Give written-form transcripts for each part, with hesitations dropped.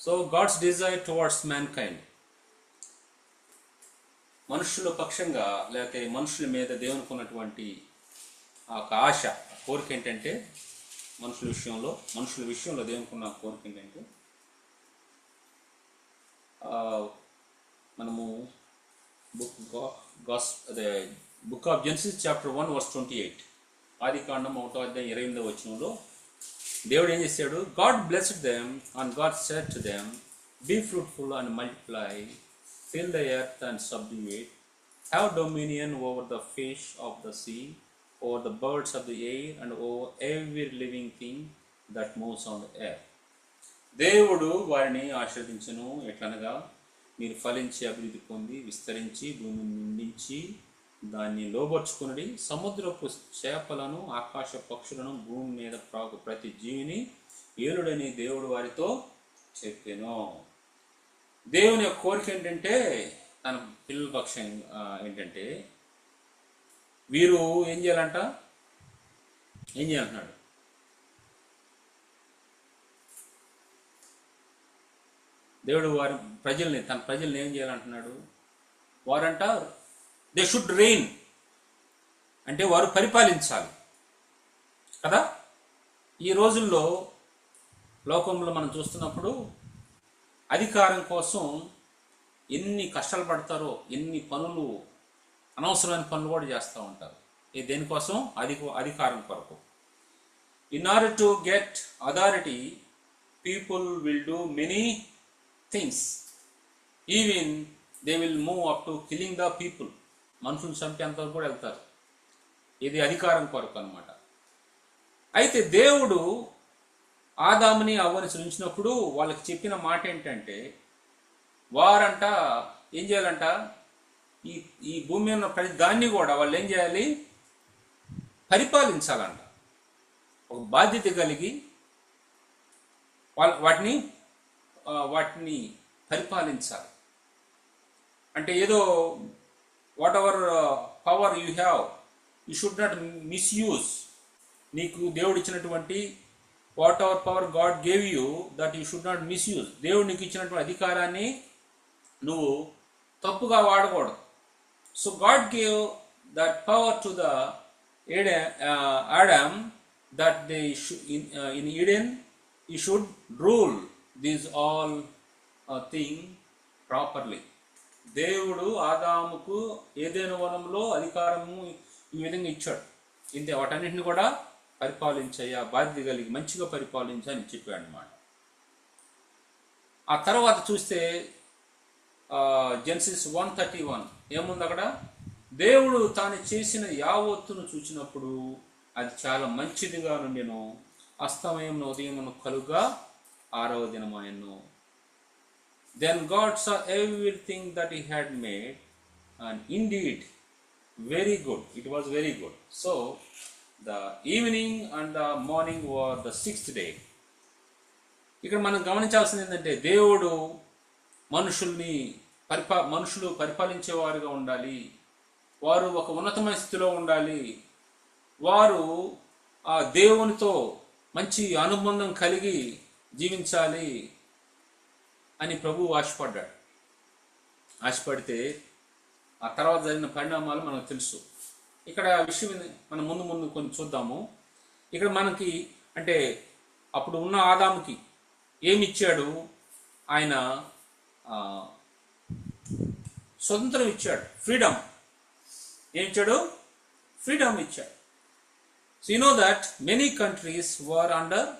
So God's desire towards mankind, మనుషుల పక్షంగా లేకపోతే మనుషుల మీద దేవునికి ఉన్నటువంటి ఆ ఒక ఆశ, కోరిక ఏంటంటే మనుషుల విషయంలో దేవునికి ఉన్న కోరిక ఏంటంటే మనము book of Genesis chapter 1 verse 28, ఆది కాండం 1:28 దేవుడు ఏం చేశాడు? God blessed them and God said to them, be fruitful and multiply, fill the earth and subdue it, have dominion over the fish of the sea, over the birds of the air, and over every living thing that moves on the air. దేవుడు వారిని ఆశీర్వదించును ఎట్లనగా, మీరు ఫలించి అభివృద్ధి పొంది విస్తరించి భూమిని నిండించి దాన్ని లోబర్చుకుని సముద్రపు చేపలను ఆకాశ పక్షులను భూమి మీద ప్రాకు ప్రతి జీవిని ఏలుడని దేవుడు వారితో చెప్పెను. దేవుని యొక్క కోరిక ఏంటంటే తన పిల్లల పక్షం ఏంటంటే వీరు ఏం చేయాలంటున్నాడు? దేవుడు తన ప్రజల్ని ఏం చేయాలంటున్నాడు? వారంట దే షుడ్ రెయిన్, అంటే వారు పరిపాలించాలి కదా. ఈ రోజుల్లో లోకంలో మనం చూస్తున్నప్పుడు అధికారం కోసం ఎన్ని కష్టాలు పడతారో, ఎన్ని పనులు, అనవసరమైన పనులు కూడా చేస్తూ ఉంటారు. ఇది దేనికోసం? అధికారం కొరకు. In order to get authority people will do many things, even they will move up to killing the people, మనుషులను చంపేంతవరకు కూడా వెళ్తారు. ఇది అధికారం కొరకు అన్నమాట. అయితే దేవుడు ఆదాముని అవ్వని సృష్టించినప్పుడు వాళ్ళకి చెప్పిన మాట ఏంటంటే, వారంట ఏం చేయాలంట? ఈ భూమి ఉన్న ప్రతి దాన్ని కూడా వాళ్ళు ఏం చేయాలి? పరిపాలించాలంట. ఒక బాధ్యత కలిగి వాటిని పరిపాలించాలి. అంటే ఏదో what ever power you have, you should not misuse. నీకు దేవుడు ఇచ్చినటువంటి what ever power God gave you, that you should not misuse. దేవుడు నీకు ఇచ్చినటువంటి అధికారాన్ని నువ్వు తప్పుగా వాడకూడదు. So God gave that power to the Adam, that they in Eden he should rule these all thing properly. దేవుడు ఆదాముకు ఏదైనా వనంలో అధికారము ఈ విధంగా ఇచ్చాడు. ఇంతే, వాటన్నింటిని కూడా పరిపాలించయ్యా, బాధ్యత కలిగి మంచిగా పరిపాలించని చెప్పాడు అన్నమాట. ఆ తర్వాత చూస్తే జెనసిస్ 1:31 ఏముంది అక్కడ? దేవుడు తాను చేసిన యావత్తును చూచినప్పుడు అది చాలా మంచిదిగా నుండెను, అస్తమయం ఉదయమును కలుగా 6వ దినమాయెను. Then God saw everything that he had made, and indeed very good. It was very good. So the evening and the morning were the 6th day. ఇక్కడ మనం గమనించాల్సింది ఏంటంటే, దేవుడు మనుషులు పరిపాలించేవారుగా ఉండాలి, వారు ఒక ఉన్నతమైన స్థితిలో ఉండాలి, వారు ఆ దేవునితో మంచి అనుబంధం కలిగి జీవించాలి అని ప్రభువు ఆశపడితే ఆ తర్వాత జరిగిన పరిణామాలు మనకు తెలుసు. ఇక్కడ విషయం మనం ముందు కొన్ని చూద్దాము. ఇక్కడ మనకి అంటే అప్పుడు ఉన్న ఆదాముకి ఏమి ఇచ్చాడు? ఆయన స్వతంత్రం ఇచ్చాడు, ఫ్రీడమ్. ఏమి ఇచ్చాడు? ఫ్రీడమ్ ఇచ్చాడు. So you know that many countries were under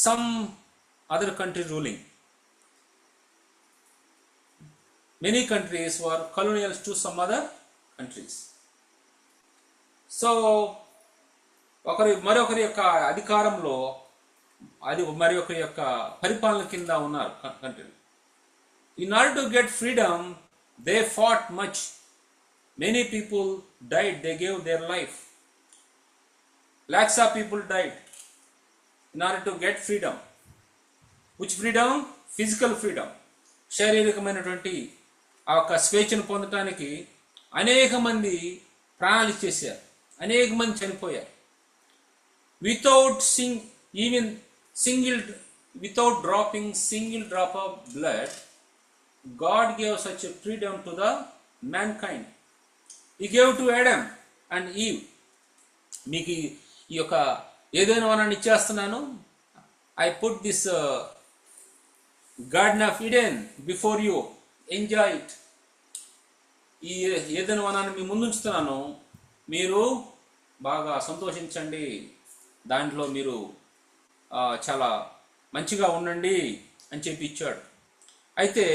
some other country ruling. Many countries were colonials to some other countries. So మరొకరి యొక్క అధికారంలో మరొకరి యొక్క పరిపాలన కింద ఉన్నారు country. In order to get freedom, they fought much. Many people died. They gave their life. Lakhs of people died in order to get freedom. Which freedom? Physical freedom. శారీరకమైనటువంటి ఆ యొక్క స్వేచ్ఛను పొందటానికి అనేక మంది ప్రాణాలు ఇచ్చేసారు, అనేక మంది చనిపోయారు. Without even single without dropping single drop of blood, God gave such a freedom to the mankind. He gave to Adam and Eve. మీకు ఈ యొక్క ఏదైనా వనాన్ని ఇచ్చేస్తున్నాను. I put this Garden of Eden before you. Enjoy it. ఈ ఏదైనా వనాన్ని మీ ముందుంచుతున్నాను, మీరు బాగా సంతోషించండి, దాంట్లో మీరు చాలా మంచిగా ఉండండి అని చెప్పి ఇచ్చాడు. అయితే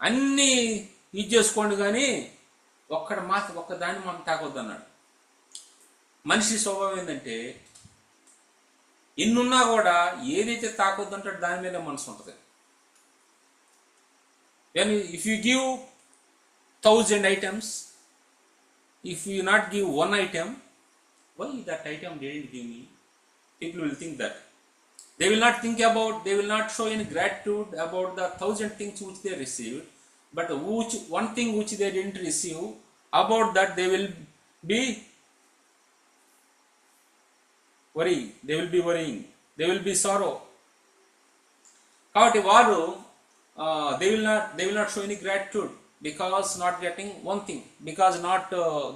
అన్నీ ఇది చేసుకోండి కానీ ఒక్కదాన్ని మనం తాకొద్దు అన్నాడు. మనిషి స్వభావం ఏంటంటే ఎన్నున్నా కూడా ఏదైతే తాకొద్దు అంటాడు దాని మీద మనసు ఉంటుంది. If you give 1000 items, if you not give one item, why that item didn't give me? People will think that. They will not think about, they will not show any gratitude about the 1000 things which they received, but one thing which they didn't receive, about that they will be worrying, they will be sorrow. కాబట్టి వారు they will not show any gratitude because not getting one thing, because not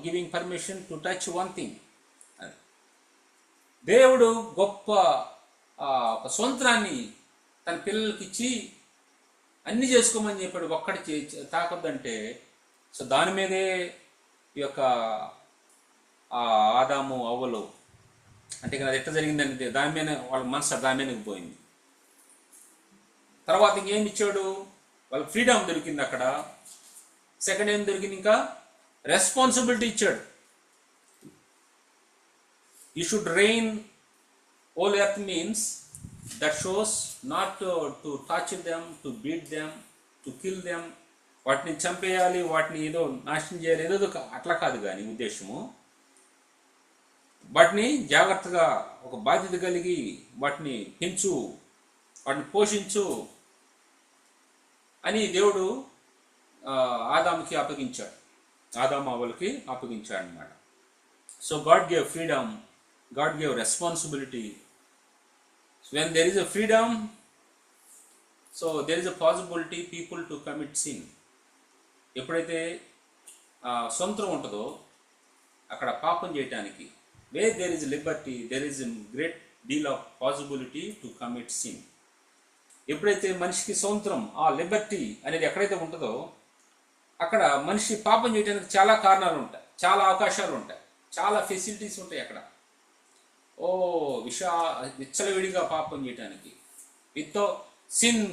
giving permission to touch one thing. దేవుడు గొప్ప స్వంత్రాన్ని తన పిల్లలకి ఇచ్చి అన్ని చేసుకోమని చెప్పాడు, ఒక్కడి తాకొద్దంటే. సో దాని మీదే ఈ యొక్క ఆదాము అవ్వలు అంటే అది ఎట్లా జరిగిందంటే దాని మీద వాళ్ళ మనసు దాని మీదకి పోయింది. తర్వాత ఇంకేం ఇచ్చాడు, వాళ్ళకి ఫ్రీడమ్ దొరికింది. అక్కడ సెకండ్ ఏం దొరికింది, ఇంకా రెస్పాన్సిబిలిటీ ఇచ్చాడు. You should reign all earth means that shows not to torch them, to beat them, to kill them, వాటిని చంపేయాలి, వాటిని ఏదో నాశనం చేయాలి, ఏదో అట్లా కాదు కానీ ఉద్దేశము. వాటిని జాగ్రత్తగా ఒక బాధ్యత కలిగి వాటిని పెంచు, వాటిని పోషించు అని దేవుడు ఆదాముకి అప్పగించాడు, ఆదాము అవ్వలకి అప్పగించాడు అన్నమాట. So God gave freedom, God gave responsibility. When there is a freedom, so there is a possibility people to commit sin. ఎప్పుడైతే స్వంతం ఉంటుందో అక్కడ పాపం చేయటానికి, where there is liberty, there is a great deal of possibility to commit sin. ఎప్పుడైతే మనిషికి స్వతంత్రం, ఆ లిబర్టీ అనేది ఎక్కడైతే ఉంటుందో అక్కడ మనిషి పాపం చేయడానికి చాలా కారణాలు ఉంటాయి, చాలా అవకాశాలు ఉంటాయి, చాలా ఫెసిలిటీస్ ఉంటాయి అక్కడ. విచ్చలవిడిగా పాపం చేయడానికి, without sin,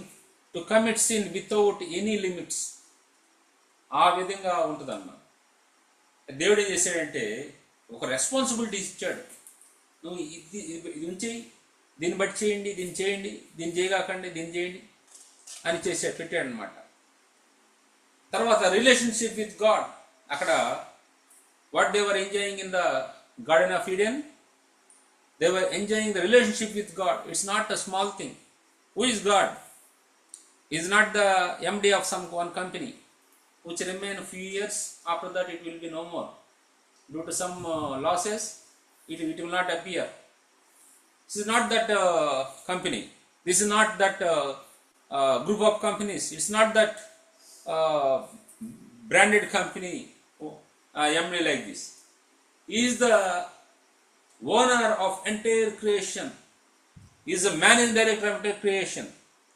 to commit sin without any limits, ఆ విధంగా ఉంటుంది అన్నమాట. దేవుడు ఏం చేశాడంటే ఒక రెస్పాన్సిబిలిటీ ఇచ్చాడు. నువ్వు ఇది చేయి, దీన్ని బట్టి చేయండి, దీన్ని చేయండి, దీన్ని చేయగాకండి, దీన్ని చేయండి అని పెట్టాడు అనమాట. తర్వాత రిలేషన్షిప్ విత్ గాడ్, అక్కడ what they were enjoying in the garden of Eden, they were enjoying the relationship with God. It's not a small thing. Who is God? Is not the MD of some one company which remain a few years, after that it will be no more. Due to some losses, it will not appear. This is not that company. This is not that group of companies. It's not that branded company, MD like this. He is the owner of entire creation. He is the managing director of entire creation.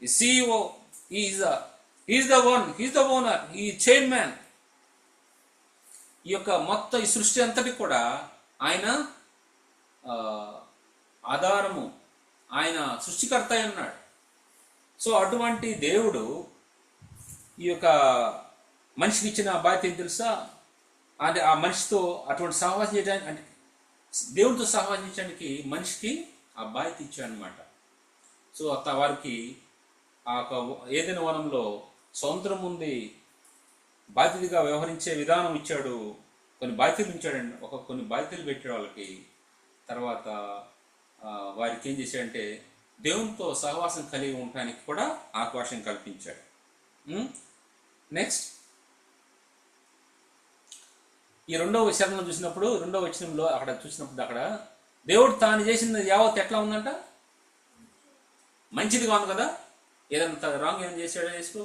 The CEO. He is the one. He is the owner. He is chairman. ఈ యొక్క మొత్తం ఈ సృష్టి అంతటి కూడా ఆయన ఆధారము, ఆయన సృష్టికర్త అయి ఉన్నాడు. సో అటువంటి దేవుడు ఈ యొక్క మనిషికి ఇచ్చిన బాధ్యత తెలుసా? అంటే ఆ మనిషితో అటువంటి సహవాసం చేయడానికి, అంటే దేవుడితో సహవాసించడానికి మనిషికి ఆ బాధ్యత ఇచ్చాడు అనమాట. సో వారికి ఆ ఏదైనా వనంలో స్వతంత్రం ఉంది, బాధ్యతగా వ్యవహరించే విధానం ఇచ్చాడు, కొన్ని బాధ్యతలు ఇచ్చాడండి, కొన్ని బాధ్యతలు పెట్టాడు వాళ్ళకి. తర్వాత వారికి ఏం చేశాడంటే దేవునితో సహవాసం కలిగి ఉండటానికి కూడా అవకాశం కల్పించాడు. నెక్స్ట్ ఈ రెండవ శరణం చూసినప్పుడు, రెండవ వచనంలో అక్కడ చూసినప్పుడు, అక్కడ దేవుడు తాను చేసిన యావత్ ఎట్లా ఉందంట? మంచిదిగా ఉంది కదా. ఏదంత రాంగ్ ఏమైనా చేశాడో యేసు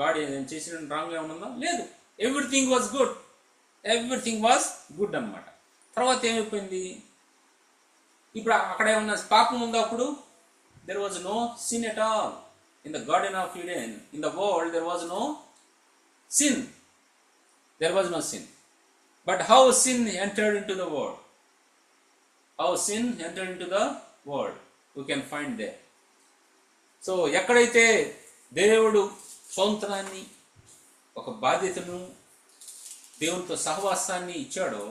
గాడ్ ఏదైనా చేసిన రాంగ్ ఏమైనా ఉందా? లేదు. Everything was good, everything was good అనమాట. తర్వాత ఏమైపోయింది? ఇప్పుడు అక్కడ ఏమన్నా పాపం ఉందా? అప్పుడు there was no sin at all in the garden of Eden. In the world there was no sin. There was no sin. But how sin entered into the world? How sin entered into the world? We can find there. So, ఎక్కడైతే దేవుడు స్వంతనాన్ని, ఒక బాధ్యతను, దేవునితో సహవాసాన్ని ఇచ్చాడో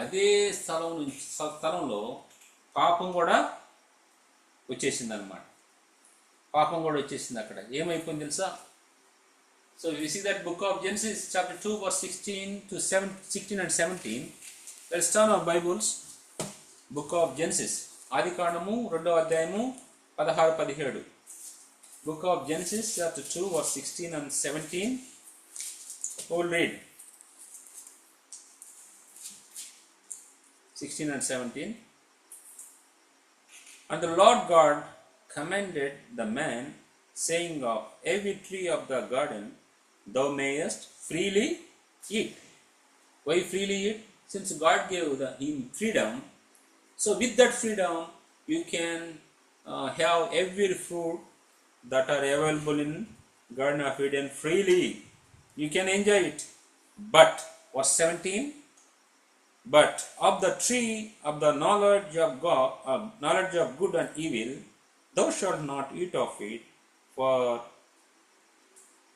అదే స్థలంలో పాపం కూడా వచ్చేసింది అనమాట. పాపం కూడా వచ్చేసింది. అక్కడ ఏమైపోయింది తెలుసా? So we see that book of Genesis chapter 2 verse 16 and 17. Let's turn our Bibles. Book of Genesis. ఆదికాండము 2వ అధ్యాయము 16-17. Book of Genesis chapter 2 verse 16 and 17. We'll read 16 and 17. And the Lord God commanded the man, saying, of every tree of the garden thou mayest freely eat. Why freely eat? Since God gave him freedom, so with that freedom you can have every fruit that are available in Garden of Eden freely. You can enjoy it. But verse 17, but of the tree of the knowledge of God, knowledge of good and evil, thou shalt not eat of it,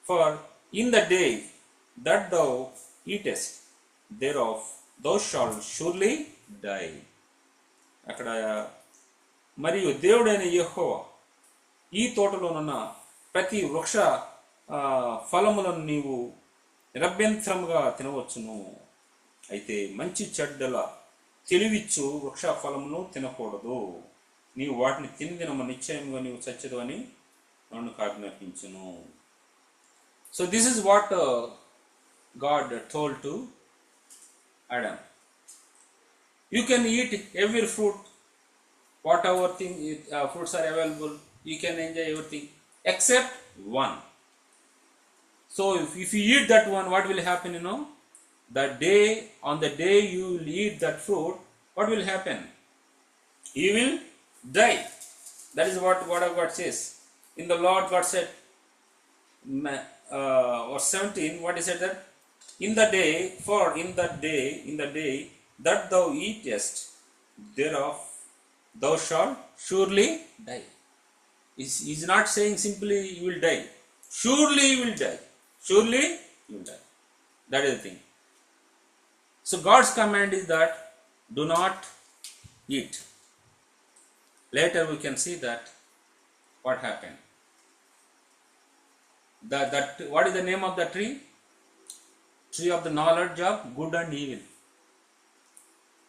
for in the day that thou eatest thereof, thou shalt surely die. అక్కడ మరియు దేవుడైన యెహోవా ఈ తోటలోనున్న ప్రతి వృక్ష ఫలములను నీవు నిరభ్యంతరముగా తినవచ్చును. అయితే మంచి చెడ్డల తెలివిచ్చు వృక్ష ఫలమును తినకూడదు. నీవు వాటిని తినమ నిశ్చయముగా నీవు చచ్చదు అని నన్ను ఆజ్ఞాపించును. So this is what God told to Adam. You can eat every fruit, whatever thing fruits are available. You can enjoy everything except one. So if you eat that one, what will happen? On the day you will eat that fruit, what will happen? You will die. That is what word of God says. In the Lord God said, verse 17, what is it that? In the day that thou eatest thereof, thou shalt surely die. He's not saying simply you will die. Surely you will die. Surely you will die. That is the thing. So God's command is that do not eat. Later we can see that what happened. What is the name of the tree? Tree of the knowledge of good and evil.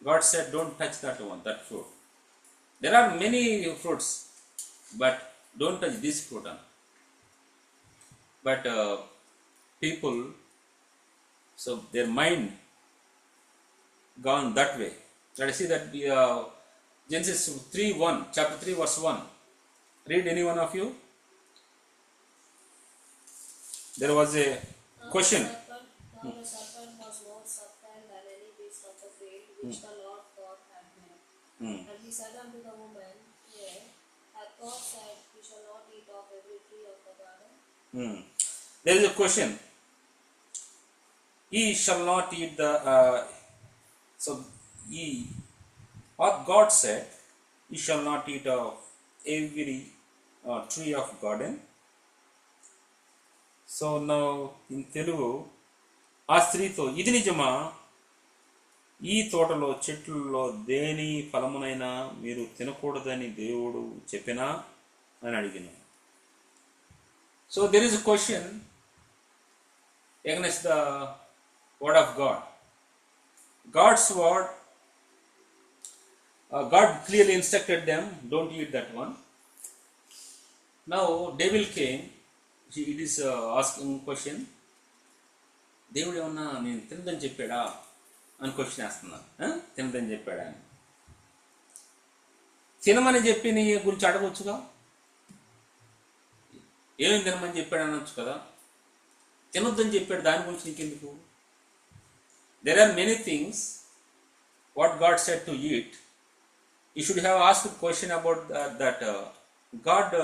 God said, don't touch that one, that fruit. There are many fruits, but don't touch this fruit. But people, so their mind gone that way. Let us see that Genesis 3:1, chapter 3, verse 1. Read, any one of you. There was a question. Now the serpent was more subtle than any beast of the field which the Lord God had made. And he said unto the woman, yea, hath God said, you shall not eat of every tree of the garden? There is a question. Ye shall not eat the... what God said, ye shall not eat of every tree of garden. So now in Telugu, ఆ స్త్రీతో ఇది నిజమా, ఈ తోటలో చెట్లలో దేని ఫలమునైనా మీరు తినకూడదని దేవుడు చెప్పినా అని అడిగిన. So there is a question against the word of God. God's word, God clearly instructed them, don't eat that one. Now devil came, it is asking question, దేవుడు ఏమన్నా నేను తినదని చెప్పాడా అని క్వశ్చన్ వేస్తున్నాను. తినదని చెప్పాడా అని. తినమని చెప్పి నీ గురించి అడగవచ్చుగా. ఏమేమి తినమని చెప్పాడు అనొచ్చు కదా, తినొద్దని చెప్పాడు, దాని గురించి నీకెందుకు? There are many things what God said to eat. You should have asked question about that God,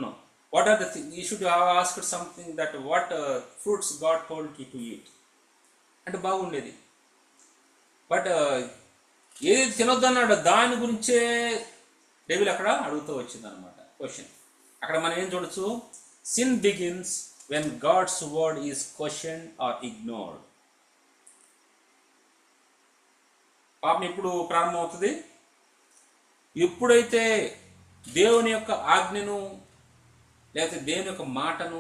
no, what are the things you should have asked something that what fruits God told you to eat అంటే బాగుండేది. But ఏది తినొద్దన్నాడో దాని గురించే devil అక్కడ అడుగుతూ వచ్చింది అనమాట question. అక్కడ మనం ఏం చూడొచ్చు, sin begins when God's word is question or ignored. పాపం ఎప్పుడు ప్రారంభమవుతుంది? ఎప్పుడైతే దేవుని యొక్క ఆజ్ఞను లేకపోతే దేవుని యొక్క మాటను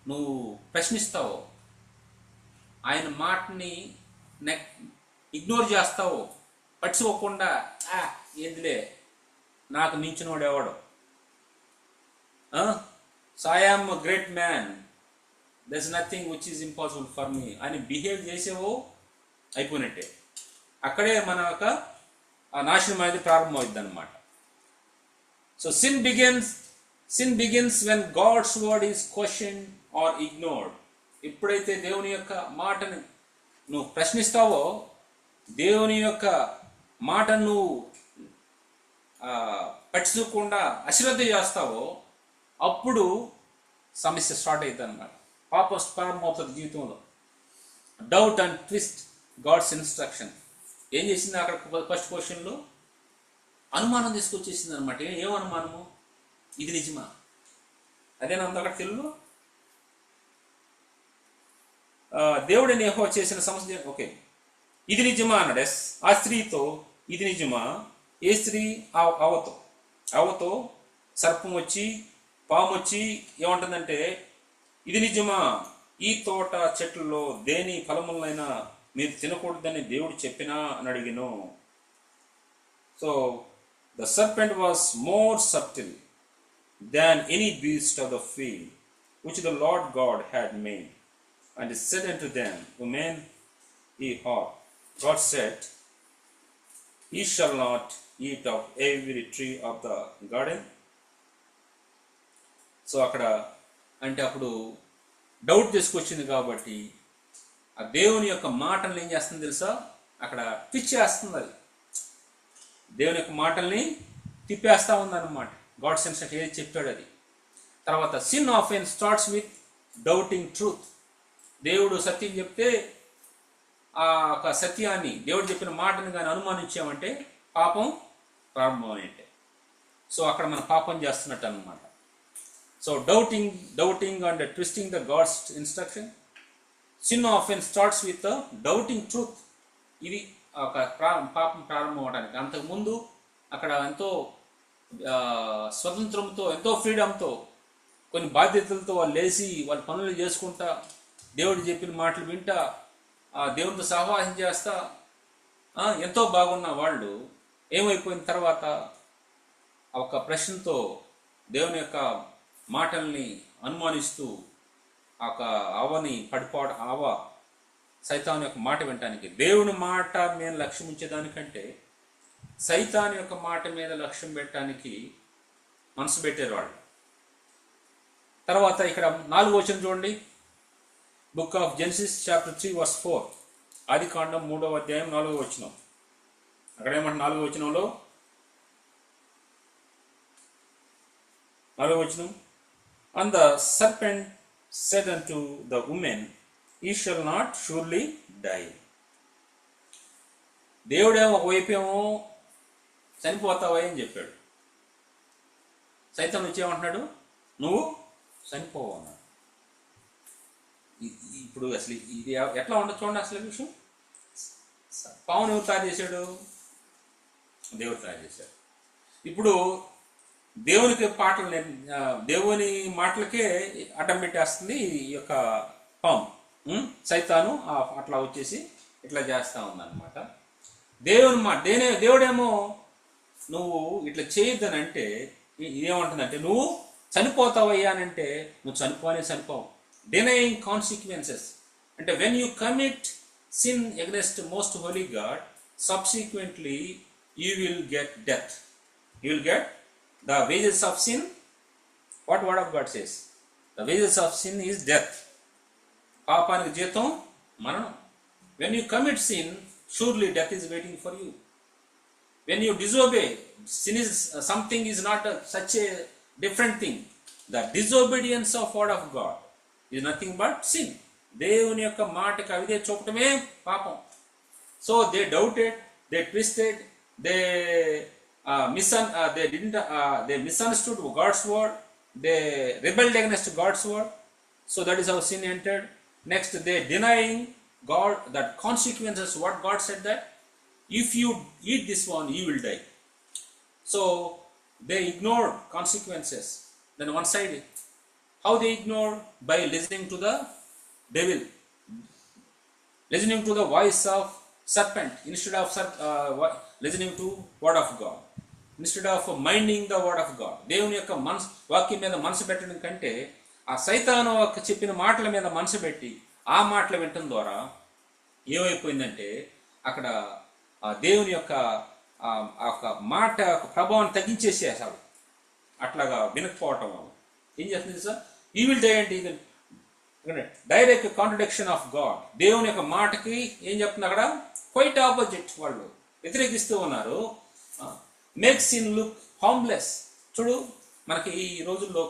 నువ్వు ప్రశ్నిస్తావో, ఆయన మాటని ఇగ్నోర్ చేస్తావో, పట్టించుకోకుండా ఏందిలే నాకు మించినోడు ఎవడు, so I am great man, there is nothing which is impossible for me అని బిహేవ్ చేసేవో అయిపోయినట్టే. అక్కడే మన యొక్క నాశనం అనేది ప్రారంభమవుద్ది అనమాట. So sin begins when God's word is question or ignored. ఎప్పుడైతే దేవుని యొక్క మాటను నువ్వు ప్రశ్నిస్తావో, దేవుని యొక్క మాటను నువ్వు పట్టించుకోకుండా అశ్రద్ధ చేస్తావో, అప్పుడు సమస్య స్టార్ట్ అవుతుంది అన్నమాట. పాపం ప్రారంభమవుతుంది జీవితంలో. Doubt and twist God's instruction. ఏం చేసింది అక్కడ ఫస్ట్ క్వశ్చన్లో? అనుమానం తీసుకొచ్చేసింది అనమాట. ఏం అనుమానము? ఇది నిజమా? అదేనా ఉంది అక్కడ తెలుగులో? దేవుడిని యెహోవా చేసిన సమస్య, ఓకే, ఇది నిజమా అన్నాడు. ఎస్. ఆ స్త్రీతో ఇది నిజమా? ఏ స్త్రీ? అవతో సర్పం వచ్చి పాము వచ్చి ఏమంటుందంటే, ఇది నిజమా? ఈ తోట చెట్లలో దేని ఫలములైనా మీరు తినకూడదని దేవుడు చెప్పినా అని అడిగిను. So the serpent was more subtle than any beast of the field which the Lord God had made. And he said unto them, Women, ye are. God said, Ye shall not eat of every tree of the garden. So అక్కడ అంటే అప్పుడు doubt తీసుకొచ్చింది కాబట్టి ఆ దేవుని యొక్క మాటల్ని ఏం చేస్తుంది తెలుసా? అక్కడ పిచ్చేస్తుంది. అది దేవుని యొక్క మాటల్ని తిప్పేస్తా ఉందన్నమాట. గాడ్ సెన్స్ ఏది చెప్పాడు అది. తర్వాత sin often starts with doubting truth. దేవుడు సత్యం చెప్తే ఆ ఒక సత్యాన్ని, దేవుడు చెప్పిన మాటని కానీ అనుమానించామంటే పాపం ప్రారంభమైనట్టే. సో అక్కడ మనం పాపం చేస్తున్నట్టు అన్నమాట. So doubting and twisting the God's instruction. Sin often starts with doubting truth. ఇది ఒక పాపం ప్రారంభం అవడానికి. అంతకుముందు అక్కడ ఎంతో స్వతంత్రంతో, ఎంతో ఫ్రీడంతో, కొన్ని బాధ్యతలతో వాళ్ళు లేచి వాళ్ళ పనులు చేసుకుంటా, దేవుడు చెప్పిన మాటలు వింటా, దేవునితో సహవాసం చేస్తా ఎంతో బాగున్న వాళ్ళు ఏమైపోయిన తర్వాత ఒక ప్రశ్నతో దేవుని యొక్క మాటల్ని అనుమానిస్తూ ఒక అవ్వని అవ్వ సైతాను యొక్క మాట వినటానికి, దేవుని మాట మీద లక్ష్యం ఉంచేదానికంటే సైతాను యొక్క మాట మీద లక్ష్యం పెట్టడానికి మనసు పెట్టారు వాళ్ళు. తర్వాత ఇక్కడ 4వ వచనం చూడండి. Book of Genesis chapter 3 verse 4. ఆది కాండం 3వ అధ్యాయం 4వ వచనం. అక్కడ ఏమంటే 4వ వచనంలో 4వ వచనం, And the serpent said unto the woman, Ye shall not surely die. దేవుడేమో ఒకవైపేమో చనిపోతావా అని చెప్పాడు. సైతం వచ్చి ఏమంటున్నాడు? నువ్వు చనిపోవు అన్నాడు. ఇప్పుడు అసలు ఇది ఎట్లా ఉండదు చూడండి. అసలు విషయం, పావును ఎవరు తయారు చేశాడు? దేవుడు తయారు చేశాడు. ఇప్పుడు దేవునికి దేవుని మాటలకే అడ్డం పెట్టేస్తుంది ఈ యొక్క పాము. సైతాను అట్లా వచ్చేసి ఇట్లా చేస్తా ఉందన్నమాట. దేవుడేమో నువ్వు ఇట్లా చేయొద్దని అంటే ఏమంటుందంటే, నువ్వు చనిపోతావయ్యా అని అంటే నువ్వు చనిపోవు. డినయింగ్ కాన్సిక్వెన్సెస్ అంటే when you commit sin against most Holi God, subsequently you will get death. You will get the wages of sin What word of God says? The wages of sin is death. పాపానికి జీతం మరణం. When you commit sin, surely death is waiting for you. When you disobey, sin is something is not such a different thing. The disobedience of word of God is nothing but sin. దేవుని యొక్క మాటకి అవిధేయత చూపటమే పాపం. So they doubted, they twisted, they they misunderstood God's word, they rebelled against God's word. So that is how sin entered. Next, they denying God, that consequences, what God said, that if you eat this one, you will die. So they ignored consequences. Then one side, how they ignored? By listening to the devil, listening to the voice of serpent instead of listening to word of God, instead of minding the word of God. దేవుని యొక్క మనసు వాక్యం మీద మనసు పెట్టడం కంటే ఆ సైతాను చెప్పిన మాటల మీద మనసు పెట్టి ఆ మాటలు వినటం ద్వారా ఏమైపోయిందంటే అక్కడ దేవుని యొక్క మాట ప్రభావాన్ని తగ్గించేసేసాడు. అట్లాగా వినకపోవటం ఏం చేస్తుంది సార్? ఈ విల్ డై అంటే ఇది డైరెక్ట్ కాంట్రడిక్షన్ ఆఫ్ గాడ్. దేవుని యొక్క మాటకి ఏం చెప్తుంది అక్కడ? Quite opposite. వాళ్ళు వ్యతిరేకిస్తూ ఉన్నారు. Makes in look harmless. చూడు, మనకి ఈ రోజుల్లో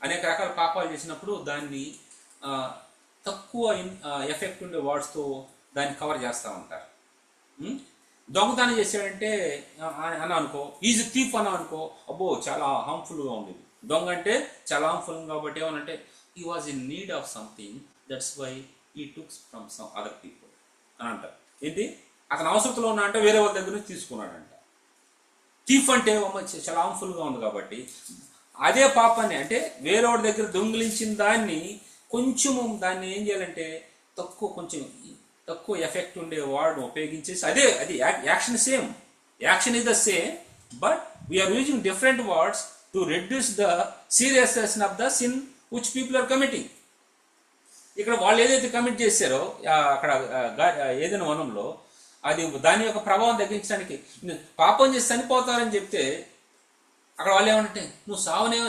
అనేక రకాల పాపాలు చేసినప్పుడు దాన్ని తక్కువ ఎఫెక్ట్ ఉండే వర్డ్స్తో దాన్ని కవర్ చేస్తూ ఉంటారు. దొంగతనం చేసాడంటే అని అనుకో, ఈజ్ థీఫ్ అని అనుకో, అబ్బో చాలా హార్మ్ఫుల్గా ఉండేది. దొంగ అంటే చాలా హార్మ్ఫుల్ కాబట్టి ఏమనంటే he was in need of something, that's why he took from some other people అని అంటారు. ఏంటి? అతను అవసరంలో ఉన్నా అంటే వేరే వాళ్ళ దగ్గర నుంచి తీసుకున్నాడంట. థీఫ్ అంటే చాలా హార్మ్ఫుల్గా ఉంది కాబట్టి అదే పాపాన్ని, అంటే వేరే వాళ్ళ దగ్గర దొంగిలించిన దాన్ని కొంచెము దాన్ని ఏం చేయాలంటే కొంచెం తక్కువ ఎఫెక్ట్ ఉండే వర్డ్ ఉపయోగించేసి అది action same, action is the same, but we are using different words to reduce the seriousness of the sin which people are committing. ఇక్కడ వాళ్ళు ఏదైతే కమిట్ చేశారో అక్కడ ఏదైనా వనంలో, అది దాని యొక్క ప్రభావం తగ్గించడానికి పాపం చేసి చనిపోతారని చెప్తే అక్కడ వాళ్ళు ఏమంటే నువ్వు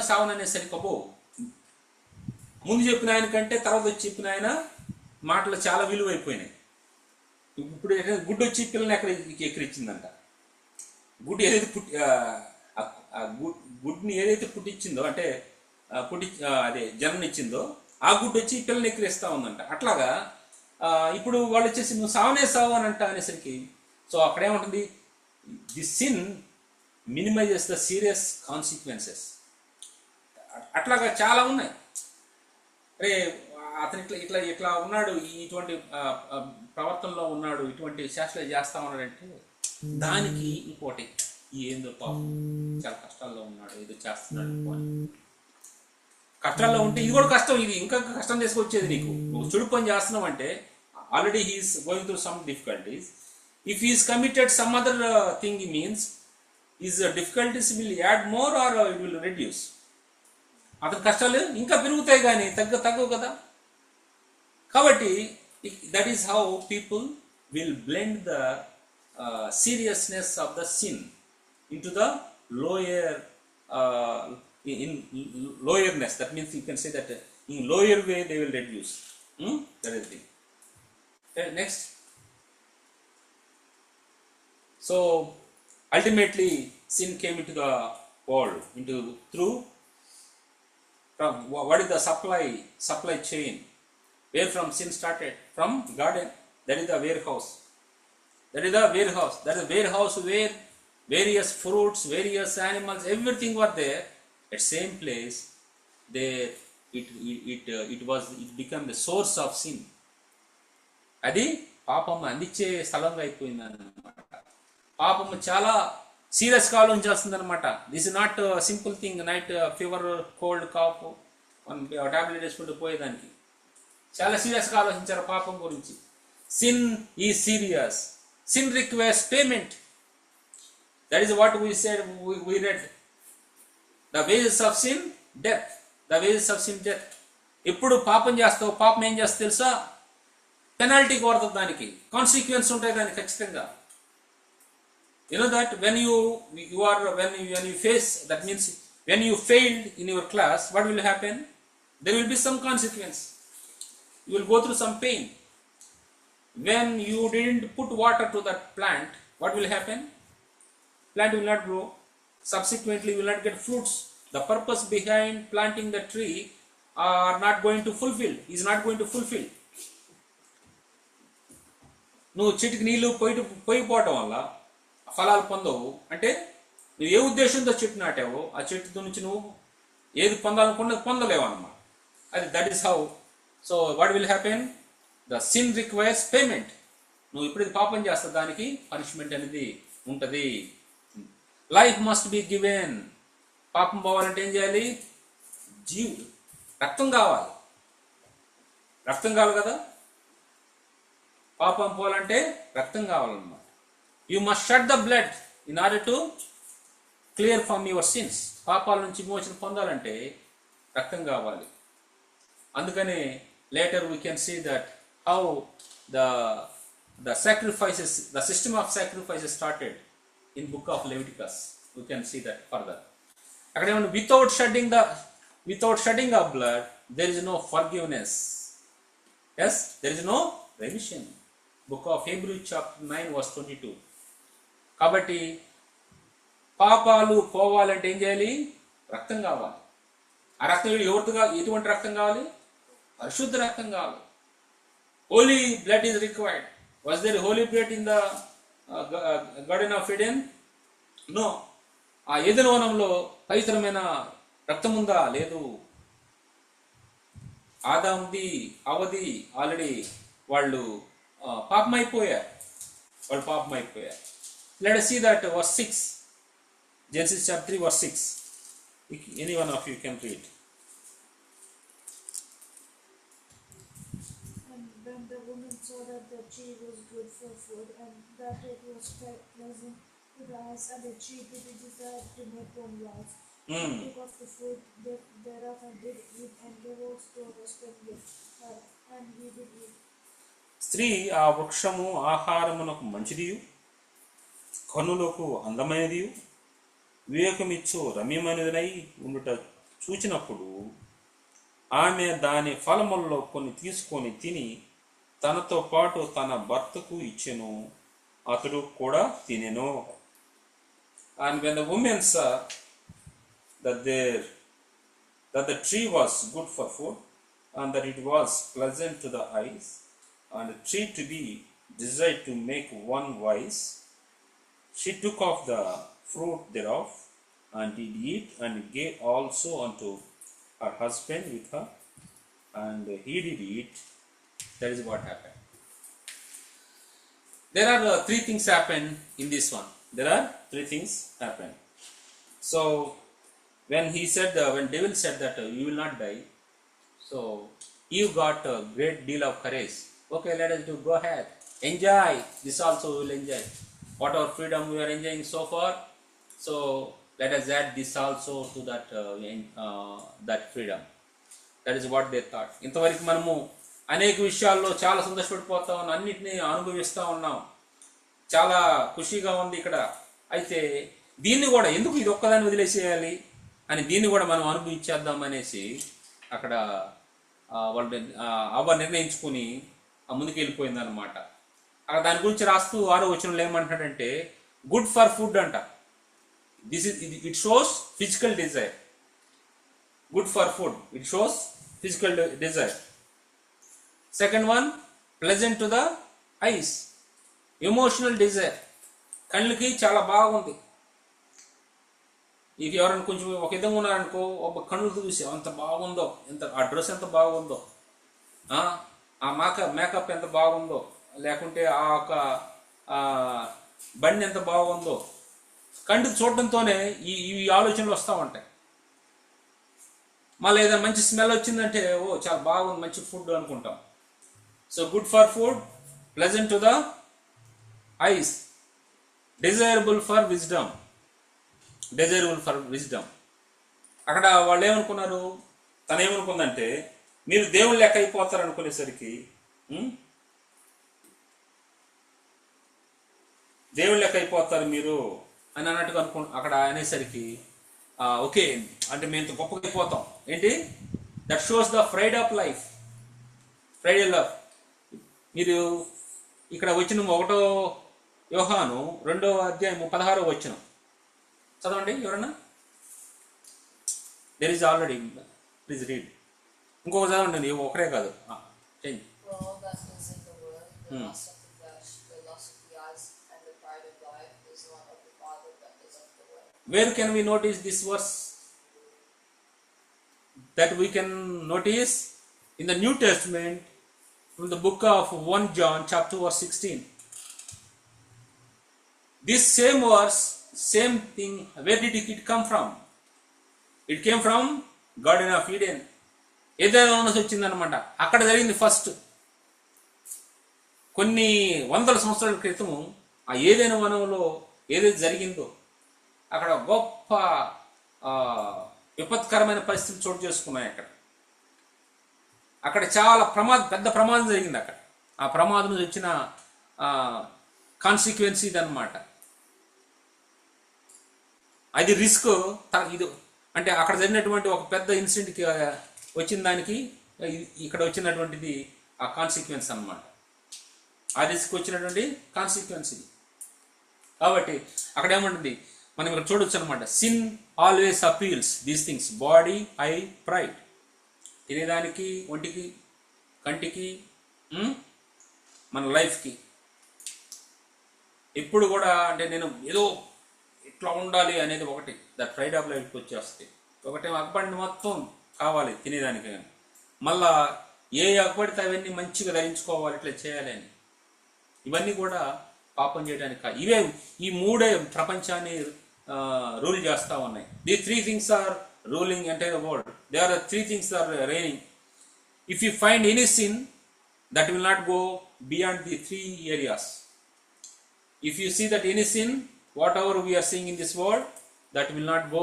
సావననేసరికి అబ్బో ముందు చెప్పిన ఆయన కంటే తర్వాత వచ్చి చెప్పిన ఆయన మాటలు చాలా విలువైపోయినాయి. ఇప్పుడు గుడ్డు వచ్చి పిల్లని ఎక్కడిచ్చిందంట. గుడ్డు ఏదైతే గుడ్ని ఏదైతే పుట్టించిందో, అంటే అదే జన్మనిచ్చిందో ఆ గుడ్డు వచ్చి పిల్లల్ని ఎక్కిరిస్తూ ఉందంట. అట్లాగా ఇప్పుడు వాళ్ళు వచ్చేసి నువ్వు సావు అని అంట అనేసరికి, సో అక్కడేముంటుంది? The sin minimises the serious consequences. అట్లాగా చాలా ఉన్నాయి. అరే అతను ఇట్లా ఇట్లా ఉన్నాడు, ఇటువంటి ప్రవర్తనలో ఉన్నాడు, ఇటువంటి శాస్త్రాలు చేస్తా ఉన్నాడంటే దానికి ఇంకోటి ఏందో పాపం చాలా కష్టాల్లో ఉన్నాడు, ఏదో చేస్తున్నాడు. కష్టాల్లో ఉంటే ఇది కూడా కష్టం, ఇది ఇంకా కష్టం తీసుకొచ్చేది నీకు. నువ్వు చెడు పని చేస్తున్నావు అంటే already he is going through some difficulties. If he is committed some other thing means his difficulties will add more or it will reduce. అతని కష్టాలు ఇంకా పెరుగుతాయి కానీ తగ్గవు కదా. కాబట్టి that is how people will blend the seriousness of the sin into the lower in lowerness. That means you can say that in lower way they will reduce. That is the thing. Next. So ultimately sin came into the world from what is the supply chain? Where from sin started? From garden. That is the warehouse. That is the warehouse where various fruits, various animals, everything were there. At same place, there it became the source of sin. అది పాపము అందించే స్థలంగా అయిపోయింది అన్నమాట. పాపము చాలా సీరియస్గా ఆలోచించాల్సింది అనమాట. This is not simple thing. Night fever, cold, cough tablet వేసుకుంటూ పోయేదానికి చాలా సీరియస్గా ఆలోచించారు పాపం గురించి. Sin is serious. Sin requires payment. That is what we said, we read. The wages of sin, death. The wages of sin, death. ఎప్పుడు పాపం చేస్తావు, పాపం ఏం చేస్తా తెలుసా? పెనాల్టీ కోరుతుంది, దానికి కాన్సిక్వెన్స్ ఉంటాయి దానికి ఖచ్చితంగా. You know that when you face, that means when you failed in your class, what will happen? There will be some consequence. You will go through some pain. When you didn't put water to that plant, what will happen? Plant will not grow. Subsequently, you will not get fruits. The purpose behind planting the tree are not going to fulfill. Is not going to fulfill. నువ్వు చెట్టుకి నీళ్లు పోయిపోవటం వల్ల ఫలాలు పొందవు. అంటే నువ్వు ఏ ఉద్దేశంతో చెట్టు నాటావో ఆ చెట్టు నుంచి నువ్వు ఏది పొందాలనుకున్నది పొందలేవు అన్నమాట. అది that is how. So what will happen? The sin requires payment. నువ్వు ఇప్పుడు పాపం చేస్తావు, దానికి పనిష్మెంట్ అనేది ఉంటుంది. Life must be given. పాపం పోవాలంటే ఏం చేయాలి? రక్తం కావాలి. రక్తం కావాలి కదా. పాపం పోవాలంటే రక్తం కావాలన్నమాట. You must shed the blood in order to clear from your sins. పాపాల నుంచి విమోచన పొందాలంటే రక్తం కావాలి. అందుకనే later we can see that how the sacrifices, the system of sacrifices started in book of Leviticus. We can see that further. అక్కడ ఏమన్నా without shedding of blood there is no forgiveness. Yes, there is no remission. Book of Hebrew chapter 9 verse 22. కాబట్టి పాపాలు పోవాలంటే ఏం చేయాలి? రక్తం కావాలి. ఆ రక్తం ఎటువంటి రక్తం కావాలి? పరిశుద్ధ రక్తం కావాలి. Holy blood is required. Was there holy blood in the garden of Eden? No. ఆ ఏదెను వనంలో పవిత్రమైన రక్తం ఉందా? లేదు. ఆదాంది అవది ఆల్రెడీ వాళ్ళు పాపమైపోయారు. Let us see that verse 6. Genesis chapter 3 verse 6. Any one of you can read. And when the woman saw that the tree was good for food, and that it was pleasant to the eyes, and the tree to be desired to make one wise, she took of the fruit thereof and did eat, and gave also to her husband with her, and he did eat. స్త్రీ ఆ వృక్షము ఆహారమునకు మంచిదియు, కన్నులకు అందమైనదియు, వివేకమిచ్చు రమ్యమైనదినై ఉండుట చూచినప్పుడు ఆమె దాని ఫలములలో కొన్ని తీసుకొని తిని తనతో పాటు తన భర్తకు ఇచ్చెను, అతడు కూడా తినెను. And when the women saw that the tree was good for food, and that it was pleasant to the eyes, and a tree to be desired to make one wise, she took of the fruit thereof, and did eat, and gave also unto her husband with her, and he did eat. That is what happened. There are three things happen in this one. There are three things happen. So when devil said that you will not die, so Eve got a great deal of courage. Okay, let us go ahead. Enjoy. This also we will enjoy. Whatever freedom we are enjoying so far, so let us add this also to that freedom. That is what they thought. ఇంతవరకు మనము అనేక విషయాల్లో చాలా సంతోషపడిపోతా ఉన్నాం, అన్నిటినీ అనుభవిస్తూ ఉన్నాం, చాలా ఖుషిగా ఉంది ఇక్కడ. అయితే దీన్ని కూడా ఎందుకు ఇది ఒక్కదాన్ని వదిలేసేయాలి అని దీన్ని కూడా మనం అనుభవించేద్దాం అనేసి అక్కడ వాళ్ళు నిర్ణయించుకుని ముందుకు వెళ్ళిపోయింది అనమాట. అక్కడ దాని గురించి రాస్తూ 6వ వచనంలో ఏమంటాడంటే గుడ్ ఫర్ ఫుడ్ అంట. It shows physical desire. Good for food, it shows physical desire. Second one pleasant to the eyes, emotional desire. కళ్ళకి చాలా బాగుంది. ఇక ఎవరైనా కొంచెం ఒక విధంగా ఉన్నారనుకో, ఒక కళ్ళు చూసి ఎంత బాగుందో, ఆ డ్రెస్ ఎంత బాగుందో, ఆ మేకప్ ఎంత బాగుందో, లేకుంటే ఆ ఒక బండి ఎంత బాగుందో, కంటికి చూడటంతోనే ఈ ఆలోచనలు వస్తూ ఉంటాయి. మళ్ళీ ఏదైనా మంచి స్మెల్ వచ్చిందంటే ఓ చాలా బాగుంది, మంచి ఫుడ్ అనుకుంటాం. So good for food, pleasant to the ice, desirable for wisdom. అక్కడ వాళ్ళు ఏమనుకున్నారు, తను ఏమనుకుందంటే మీరు దేవుళ్ళు లెక్క అయిపోతారు అనుకునేసరికి, దేవుళ్ళు లెక్క అయిపోతారు మీరు అని అన్నట్టుగా అక్కడ అనేసరికి ఓకే అంటే మేము ఇంత గొప్పగా అయిపోతాం ఏంటి, that shows the fried of life, fried love. మీరు ఇక్కడ వచ్చిన 1 యోహాను 2వ అధ్యాయం 16వ వచనం చదవండి ఎవరన్నా. There is already, please read. ఇంకొక చదవండి, ఒకరే కాదు change. For all that is in the world, the lust of the flesh, the lust of the eyes, and the pride of life is not of the Father, but is of the world. Where can we notice this verse? That we can notice in the New Testament from the book of 1 John chapter verse 16. This same verse, same thing, where did it come from? It came from Garden of Eden. ఏదైనా వచ్చిందనమాట. అక్కడ జరిగింది first. కొన్ని వందల సంవత్సరాల క్రితము ఆ ఏదైనా వనంలో ఏదైతే జరిగిందో అక్కడ గొప్ప విపత్కరమైన పరిస్థితులు చోటు చేసుకున్నాయి. అక్కడ చాలా పెద్ద ప్రమాదం జరిగింది. అక్కడ ఆ ప్రమాదం నుంచి వచ్చిన కాన్సిక్వెన్స్ ఇదన్నమాట. అది రిస్క్. ఇది అంటే అక్కడ జరిగినటువంటి ఒక పెద్ద ఇన్సిడెంట్కి వచ్చిన దానికి ఇక్కడ వచ్చినటువంటిది ఆ కాన్సిక్వెన్స్ అన్నమాట. ఆ రిస్క్ వచ్చినటువంటి కాన్సిక్వెన్స్ ఇది. కాబట్టి అక్కడ ఏమంటుంది మనం ఇక్కడ చూడొచ్చు అనమాట. Sin always appeals these things, body, I, pride. తినేదానికి, ఒంటికి, కంటికి, మన లైఫ్కి ఎప్పుడు కూడా అంటే నేను ఏదో ఇట్లా ఉండాలి అనేది ఒకటి, దట్ ప్రైడ్ ఆఫ్ లైఫ్కి వచ్చేస్తే ఒకటే అక్కబడిన మొత్తం కావాలి తినేదానికి. మళ్ళా ఏ అక్కబడితే అవన్నీ మంచిగా ధరించుకోవాలి, ఇట్లా చేయాలి అని. ఇవన్నీ కూడా పాపం చేయడానికి ఇవే ఈ 3 ప్రపంచాన్ని రూల్ చేస్తూ ఉన్నాయి. The 3 things are ruling entire world. There are 3 things are reigning. If you find any sin, that will not go beyond the 3 areas. If you see that any sin, whatever we are seeing in this world, that will not go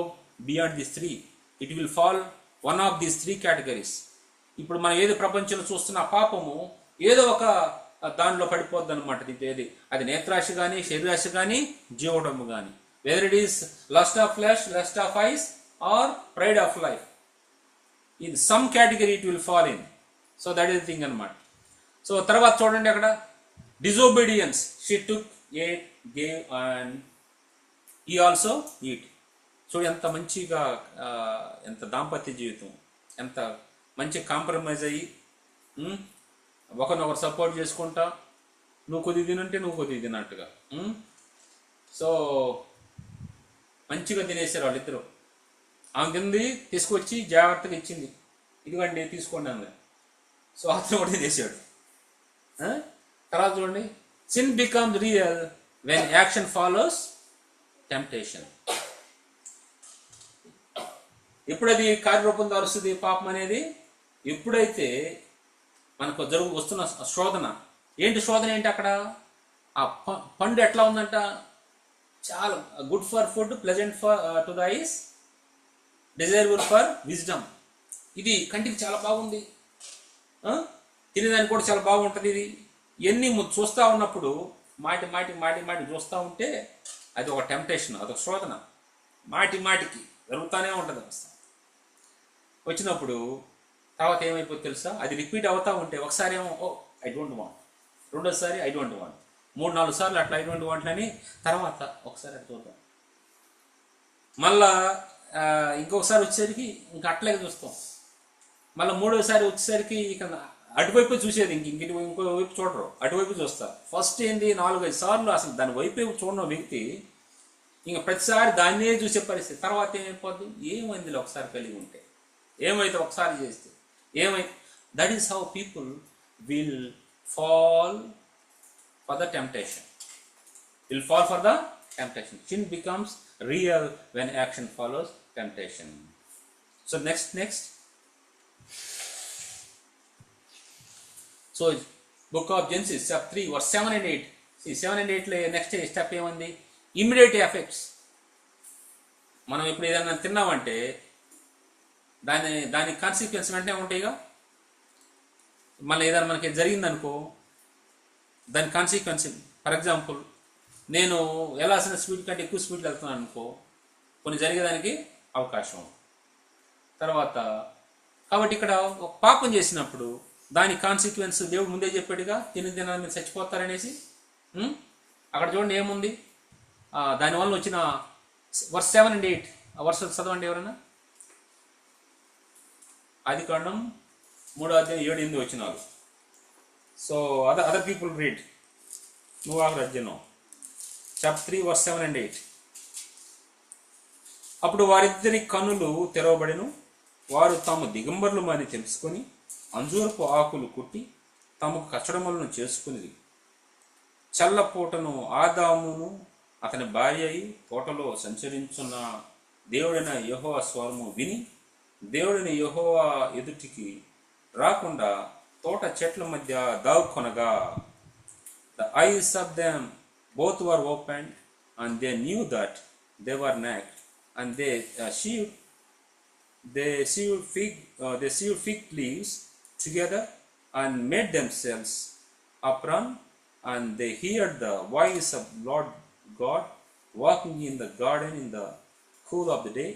beyond these 3. It will fall one of these 3 categories. ఇప్పుడు మనం ఏది ప్రపంచంలో చూస్తున్న పాపము ఏదో ఒక దానిలో పడిపోద్ది అనమాట. ఏది అది నేత్రాశ కానీ, శరీరాశ కానీ, జీవడము కానీ, whether it is lust of flesh, lust of eyes or pride of life, in some category it will fall in. So that is the thing అనమాట. సో తర్వాత చూడండి అక్కడ disobedience, she took ate, gave and he also eat. చూడు ఎంత మంచిగా, ఎంత దాంపత్య జీవితం, ఎంత మంచి కాంప్రమైజ్ అయ్యి ఒకరినొకరు సపోర్ట్ చేసుకుంటా, నువ్వు కొద్ది తినంటే నువ్వు కొద్ది తిన్నట్టుగా. సో మంచిగా తినేసారు వాళ్ళిద్దరు. ఆమె తింది తీసుకొచ్చి జాగ్రత్తగా ఇచ్చింది, ఇదిగండి తీసుకోండి అంది. సో అతను కూడా తినేసాడు. తర్వాత చూడండి, sin becomes real when action follows temptation. ఎప్పుడది కార్యరూపం దారుస్తుంది పాపం అనేది? ఎప్పుడైతే మనకు వస్తున్న శోధన. ఏంటి శోధన ఏంటి అక్కడ? ఆ పండు ఎట్లా ఉందంట? చాలా good for food, pleasant for to the ice, desirable for wisdom. ఇది కంటికి చాలా బాగుంది, తినేదానికి కూడా చాలా బాగుంటుంది. ఇది ఎన్ని చూస్తూ ఉన్నప్పుడు మాటి మాటి మాటి మాటి చూస్తూ ఉంటే అది ఒక టెంప్టేషన్, అదొక శోధన. మాటి మాటికి జరుగుతూనే ఉంటుంది. వచ్చినప్పుడు తర్వాత ఏమైపోతుంది తెలుసా? అది రిపీట్ అవుతూ ఉంటే ఒకసారి ఏమో ఓ ఐ డోంట్ వాంట్, రెండోసారి ఐ డోంట్ వాంట్, 3-4 సార్లు అట్లా ఐ డోంట్ వాంట్ అని, తర్వాత ఒకసారి అట్లా చూద్దాం, మళ్ళా ఇంకొకసారి వచ్చేసరికి ఇంకా అట్లాగే చూస్తాం, మళ్ళీ 3వసారి వచ్చేసరికి ఇక అటువైపు చూసేది ఇంకో వైపు చూడరు, అటువైపు చూస్తారు. ఫస్ట్ ఏంది 4-5 సార్లు అసలు దాని వైపు చూడడం వ్యక్తి ఇంకా ప్రతిసారి దాన్నే చూసే పరిస్థితి. తర్వాత ఏమైపోద్ది? ఏమైంది ఒకసారి కలిగి ఉంటే, ఏమైతే ఒకసారి చేస్తే ఏమైతే. That is how people will fall for the temptation, will fall for the temptation. Sin becomes real when action follows temptation. So next. So book of Genesis chapter 3 verse 7 and 8. See 7 and 8 లో next step ఏముంది? Immediate effects. మనం ఇప్పుడు ఏదైనా తిన్నామంటే దాని consequence వెంటనే ఉంటాయిగా. మళ్ళీ ఏదైనా మనకి జరిగిందనుకో దాని కాన్సిక్వెన్స్. ఫర్ ఎగ్జాంపుల్, నేను వెళ్ళాల్సిన స్పీడ్ కంటే ఎక్కువ స్పీడ్లో వెళ్తున్నాను అనుకో, కొన్ని జరిగేదానికి అవకాశం ఉంది. తర్వాత కాబట్టి ఇక్కడ ఒక పాపం చేసినప్పుడు దాని కాన్సిక్వెన్స్ దేవుడు ముందే చెప్పాడుగా, దినాన్ని మీరు చచ్చిపోతారనేసి. అక్కడ చూడండి ఏముంది, దానివల్ల వచ్చిన వర్స్ 7 and 8 ఆ వర్షాలు చదవండి ఎవరైనా. ఆదికాండం 3:7-8 సో అదర్ పీపుల్ రీడ్. నోవాహు రాజ్యం చాప్టర్ 3 verse 7 and 8. అప్పుడు వారిద్దరి కన్నులు తెరవబడెను, వారు తాము దిగంబరులు అని తెలుసుకొని అంజూరపు ఆకులు కుట్టి తమకు కచ్చడములను చేసుకుని చల్లపూటను ఆదామును అతని భార్య అయి తోటలో సంచరించున్న దేవుడైన యెహోవా స్వరము విని దేవుడైన యెహోవా ఎదుటికి రాకుండా తోట చెట్ల మధ్య దాగుకొనగా the eyes of them both were opened and they knew that they were naked, and they sewed fig leaves together and made themselves aprons, and they heard the voice of Lord God walking in the garden in the cool of the day,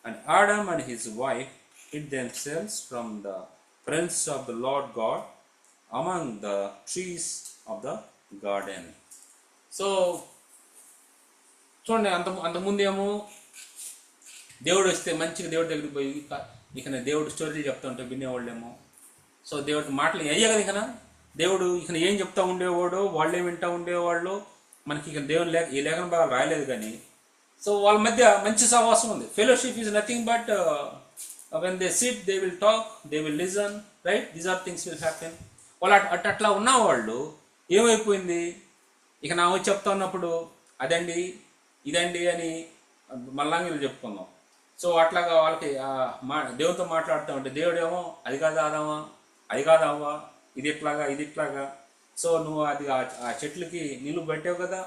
and Adam and his wife hid themselves from the presence of the Lord God among the trees of the garden. So చూడండి, అంతకుముందేమో దేవుడు వస్తే మంచిగా దేవుడి దగ్గరికి పోయి ఇక దేవుడు స్టోరీలు చెప్తా ఉంటే వినేవాళ్ళేమో. సో దేవుడికి మాటలు అయ్యే కదా, ఇక దేవుడు ఇక ఏం చెప్తా ఉండేవాడో వాళ్ళే వింటూ ఉండేవాళ్ళు. మనకి ఇక దేవుని ఈ లేఖన భాగాలు రాయలేదు కానీ, సో వాళ్ళ మధ్య మంచి సహవాసం ఉంది. Fellowship is nothing but when they sit they will talk, they will listen, right, these are things will happen. వాళ్ళు అట్లా ఉన్నవాళ్ళు ఏమైపోయింది, ఇక నా వచ్చి చెప్తా ఉన్నప్పుడు అదండి ఇదండి అని మళ్ళా వీళ్ళు చెప్పుకుందాం. సో అట్లాగా వాళ్ళకి దేవుడితో మాట్లాడుతూ ఉంటే దేవుడేమో అది కాదు ఆదామా, అది కాదు అవ్వా, ఇది ఇట్లాగా. సో నువ్వు అది ఆ చెట్లకి నీళ్ళు పెట్టావు కదా,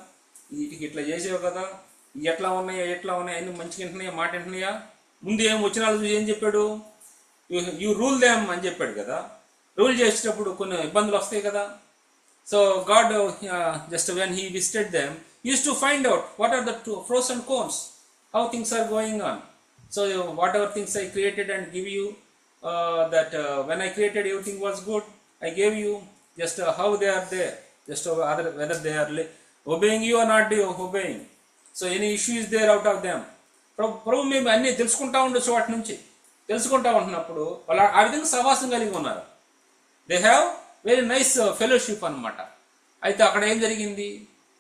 వీటికి ఇట్లా చేసావు కదా, ఇవి ఎట్లా ఉన్నాయి అన్ని మంచిగా వింటున్నాయా, మాట వింటున్నాయా. ముందు ఏం వచ్చిన వాళ్ళు ఏం చెప్పాడు, యూ రూల్ దెమ్ అని చెప్పాడు కదా. రూల్ చేసేటప్పుడు కొన్ని ఇబ్బందులు వస్తాయి కదా. So God just when he visited them used to find out what are the pros and cons, how things are going on. So whatever things I created and give you, when I created everything was good, I gave you, just how they are there, just whether they are obeying you or not obeying. So any issue is there out of them. ప్రభు మేము అన్నీ తెలుసుకుంటా ఉండొచ్చు, వాటి నుంచి తెలుసుకుంటా ఉంటున్నప్పుడు వాళ్ళు ఆ విధంగా సహవాసం కలిగి ఉన్నారు. They have very nice fellowship అనమాట. అయితే అక్కడ ఏం జరిగింది,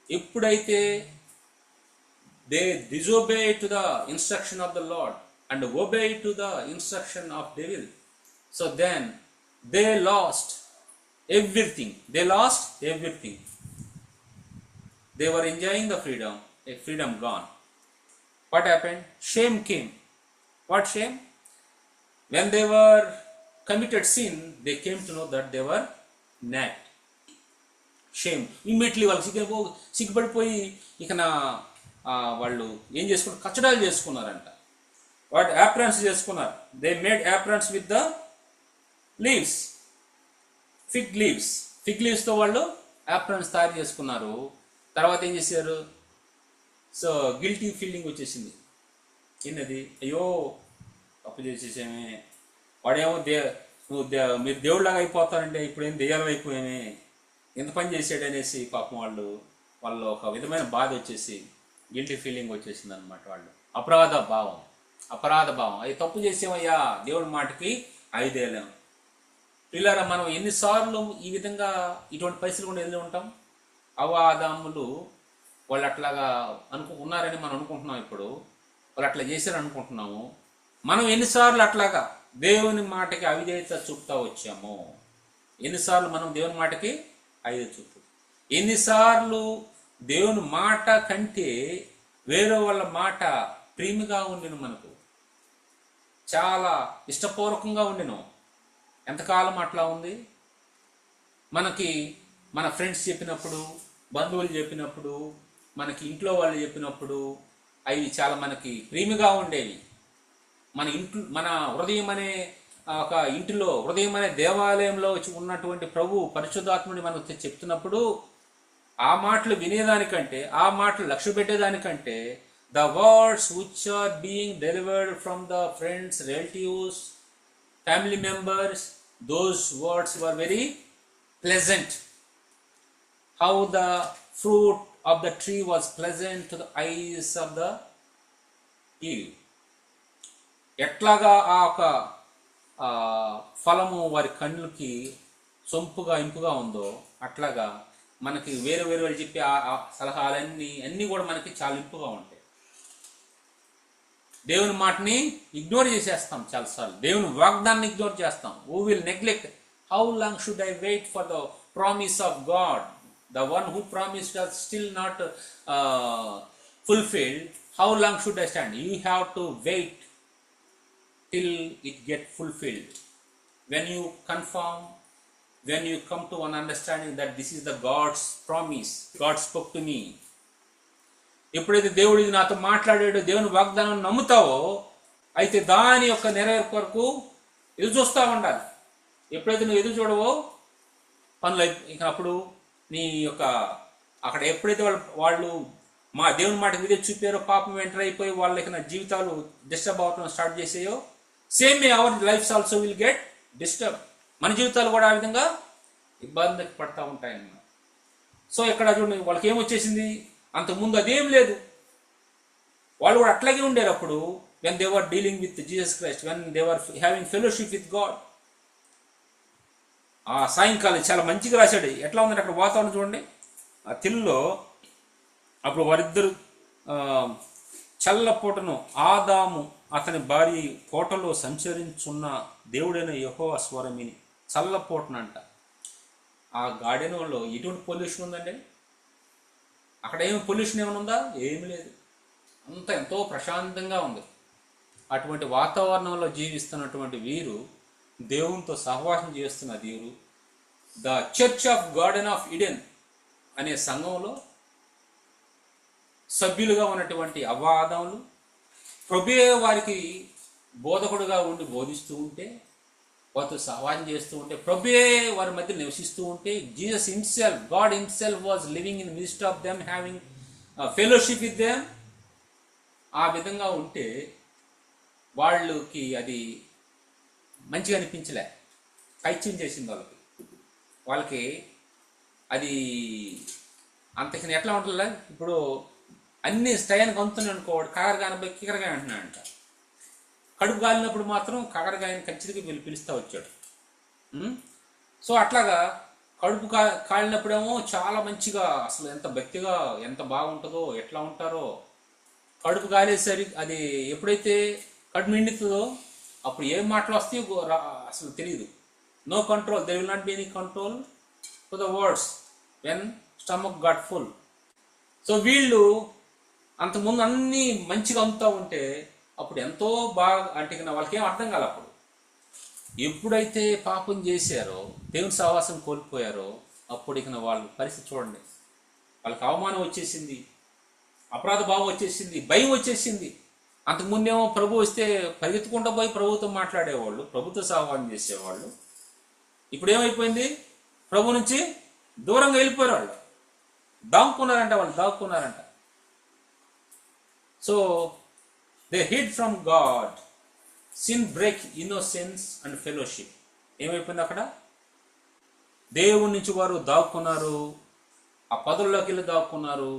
ఎప్పుడైతే they disobey to the instruction of the Lord and obey to the instruction of devil, so then they lost everything. They were enjoying the freedom gone. What happened? Shame came. What shame? When they were committed sin, they came to know that they were naked. Shame. Immediately వాళ్ళు సిగ్గుపడిపోయి ఇక వాళ్ళు ఏం చేసుకున్నారు, కచ్చడాలు చేసుకున్నారంట. What aprons చేసుకున్నారు. They made aprons with the leaves, fig leaves తో వాళ్ళు aprons తయారు చేసుకున్నారు. తర్వాత ఏం చేశారు, సో గిల్టీ ఫీలింగ్ వచ్చేసింది. ఏంటది, అయ్యో తప్పు చేసేసామే, వాడేమో మీరు దేవుళ్ళలాగా అయిపోతారంటే ఇప్పుడేం దెయ్యాలు అయిపోయామే, ఎంత పని చేసాడు అనేసి పాపం వాళ్ళు ఒక విధమైన బాధ వచ్చేసి గిల్టీ ఫీలింగ్ వచ్చేసింది అనమాట. వాళ్ళు అపరాధ భావం అది తప్పు చేసామయ్యా, దేవుడి మాటకి ఐదేళ్ళం. పిల్లరా, మనం ఎన్నిసార్లు ఈ విధంగా ఇటువంటి పరిస్థితులు కూడా వెళ్ళి ఉంటాం. ఆదాములు వాళ్ళు అట్లాగా ఉన్నారని మనం అనుకుంటున్నాం. ఇప్పుడు వాళ్ళు అట్లా చేశారని అనుకుంటున్నాము. మనం ఎన్నిసార్లు అట్లాగా దేవుని మాటకి అవిధేయత చూపుతా వచ్చాము. ఎన్నిసార్లు మనం దేవుని మాటకి అవిధేయత చూపు, ఎన్నిసార్లు దేవుని మాట కంటే వేరే వాళ్ళ మాట ప్రేమిగా ఉండిను, మనకు చాలా ఇష్టపూర్వకంగా ఉండిను. ఎంతకాలం అట్లా ఉంది. మనకి మన ఫ్రెండ్స్ చెప్పినప్పుడు, బంధువులు చెప్పినప్పుడు, మనకి ఇంట్లో వాళ్ళు చెప్పినప్పుడు అవి చాలా మనకి ప్రేమిగా ఉండేవి. మన హృదయం అనే ఒక ఇంటిలో, హృదయం అనే దేవాలయంలో ఉన్నటువంటి ప్రభు పరిశుద్ధాత్ముడి మనకు చెప్తున్నప్పుడు ఆ మాటలు వినేదానికంటే, ఆ మాటలు లక్ష్య పెట్టేదానికంటే the words which are being delivered from the friends, relatives, family members, those words were very pleasant. How the fruit of the tree was pleasant to the eyes of the Eve. ఎట్లాగా ఆ ఒక ఫలము వారి కన్నులకి సొంపుగా ఇంపుగా ఉందో అట్లాగా మనకి వేరే వేరే వాళ్ళు చెప్పే ఆ సలహాలన్నీ కూడా మనకి చాలా ఇంపుగా ఉంటాయి. దేవుని మాటని ఇగ్నోర్ చేసేస్తాం చాలాసార్లు. దేవుని వాగ్దాన్ని ఇగ్నోర్ చేస్తాం. who will neglect, how long should I wait for the promise of God? The one who promised us still not fulfilled. How long should I stand? You have to wait till it get fulfilled. When you confirm, when you come to an understanding that this is the God's promise, God spoke to me. ఎప్పుడైతే దేవుడు ఇది నాతో మాట్లాడాడో, దేవుని వాగ్దానం నమ్ముతావో, అయితే దాని యొక్క నెరవేర్పు వరకు ఎదురు చూస్తూ ఉండాలి. ఎప్పుడైతే నువ్వు ఎదురు చూడవో పనులు ఇక అప్పుడు నీ యొక్క అక్కడ ఎప్పుడైతే వాళ్ళు మా దేవుని మాట మీద చూపారో పాపం ఎంటర్ అయిపోయి వాళ్ళకి నా జీవితాలు డిస్టర్బ్ అవటం స్టార్ట్ చేసాయో, same way our lives also will get disturb. మన జీవితాలు కూడా ఆ విధంగా ఇబ్బందికి పడతా ఉంటాయన్నమాట. సో ఇక్కడ చూడండి, వాళ్ళకి ఏమొచ్చేసింది, అంతకుముందు అదేం లేదు. వాళ్ళు కూడా అట్లాగే ఉండేరు అప్పుడు. When they were dealing with Jesus Christ, when they were having fellowship with God. ఆ సాయంకాలం చాలా మంచిగా రాశాడు. ఎట్లా ఉందంటే అక్కడ వాతావరణం చూడండి. ఆ తిల్లో అప్పుడు వారిద్దరు చల్లపూటను ఆదాము అతని భార్య పూటలో సంచరించున్న దేవుడైన యెహోవా స్వరమిని. చల్లపూటనంట. ఆ గార్డెన్లో ఎటువంటి పొల్యూషన్ ఉందండి? అక్కడ ఏమి పొల్యూషన్ ఏమైనా ఉందా? ఏమి లేదు. అంత ఎంతో ప్రశాంతంగా ఉంది. అటువంటి వాతావరణంలో జీవిస్తున్నటువంటి వీరు, దేవునితో సహవాసం చేస్తున్న వీరు, the church of garden of Eden అనే సంఘంలో సభ్యులుగా ఉన్నటువంటి అవ్వాదాములు ప్రభువే వారికి బోధకుడుగా ఉండి బోధిస్తూ ఉంటే, వారితో సహవాసం చేస్తూ ఉంటే, ప్రభువే వారి మధ్య నివసిస్తూ ఉంటే, Jesus himself, God himself was living in midst of them, having fellowship with them. ఆ విధంగా ఉంటే వాళ్ళకి అది మంచిగా అనిపించలే, పైత్యం చేసింది వాళ్ళకి అది అంతకిని ఎట్లా ఉంటుందా? ఇప్పుడు అన్ని స్టయానికి అందుతున్నాయి అనుకోవాడు, కాకరకాయని పోయి కికరకాయ అంటున్నాడంట. కడుపు కాలినప్పుడు మాత్రం కాకరకాయని ఖచ్చితంగా వీళ్ళు పిలుస్తూ వచ్చాడు. సో అట్లాగా కడుపు కాలినప్పుడేమో చాలా మంచిగా, అసలు ఎంత భక్తిగా ఎంత బాగుంటుందో, ఎట్లా ఉంటారో. కడుపు కాలేసరి అది ఎప్పుడైతే కడుపు నిండుతుందో అప్పుడు ఏం మాటలు వస్తాయో అసలు తెలియదు. No control, there will not be any control to the words when stomach got full. So వీళ్ళు అంతకుముందు అన్నీ మంచిగా అమ్ముతూ ఉంటే అప్పుడు ఎంతో బాగా, అంటే వాళ్ళకి ఏం అర్థం కాదు. అప్పుడు ఎప్పుడైతే పాపం చేశారో, దేవుని సహవాసం కోల్పోయారో, అప్పుడు ఇక వాళ్ళ పరిస్థితి చూడండి. వాళ్ళకి అవమానం వచ్చేసింది, అపరాధ భావం వచ్చేసింది, భయం వచ్చేసింది. అంతకుముందేమో ప్రభు వస్తే పరిగెత్తుకుంటూ పోయి ప్రభుతో మాట్లాడేవాళ్ళు, ప్రభుతో సహవాసం చేసేవాళ్ళు. ఇప్పుడు ఏమైపోయింది, ప్రభు నుంచి దూరంగా వెళ్ళిపోయారు. వాళ్ళు దాక్కున్నారంట. So they hid from God, sin break innocence and fellowship. ఏమైపోయింది అక్కడ? దేవుడి నుంచి వారు దాక్కున్నారు, ఆ పదుల్లోకి వెళ్ళి దాక్కున్నారు.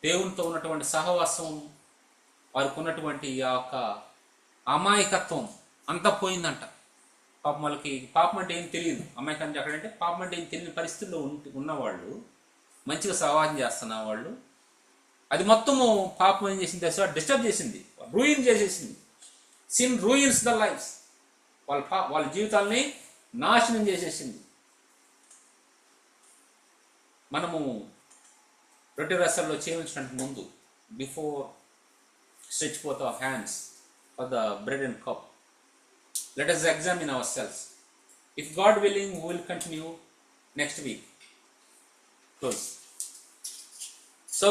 దేవునితో ఉన్నటువంటి సహవాసం, వారికి ఉన్నటువంటి ఆ యొక్క అమాయకత్వం అంతా పోయిందంట. పాపం వాళ్ళకి పాపం అంటే ఏం తెలియదు. అమాయకం ఎక్కడంటే పాపం అంటే ఏం తెలియని పరిస్థితుల్లో ఉన్నవాళ్ళు, మంచిగా సహవాసం చేస్తున్న వాళ్ళు, అది మొత్తము పాపం ఏం చేసింది? డిస్టర్బ్ చేసింది, రూయిన్ చేసేసింది. Sin ruins the lifes. వాళ్ళ జీవితాలని నాశనం చేసేసింది. మనము రొట్టె రసాల్లో చేయించడానికి ముందు, before stretch forth our hands for the bread and cup, let us examine ourselves. If God willing, we will continue next week. Close. So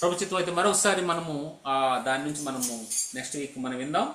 ప్రభుత్వం అయితే మరోసారి మనము దాని నుంచి మనము నెక్స్ట్ వీక్ మనం విందాం.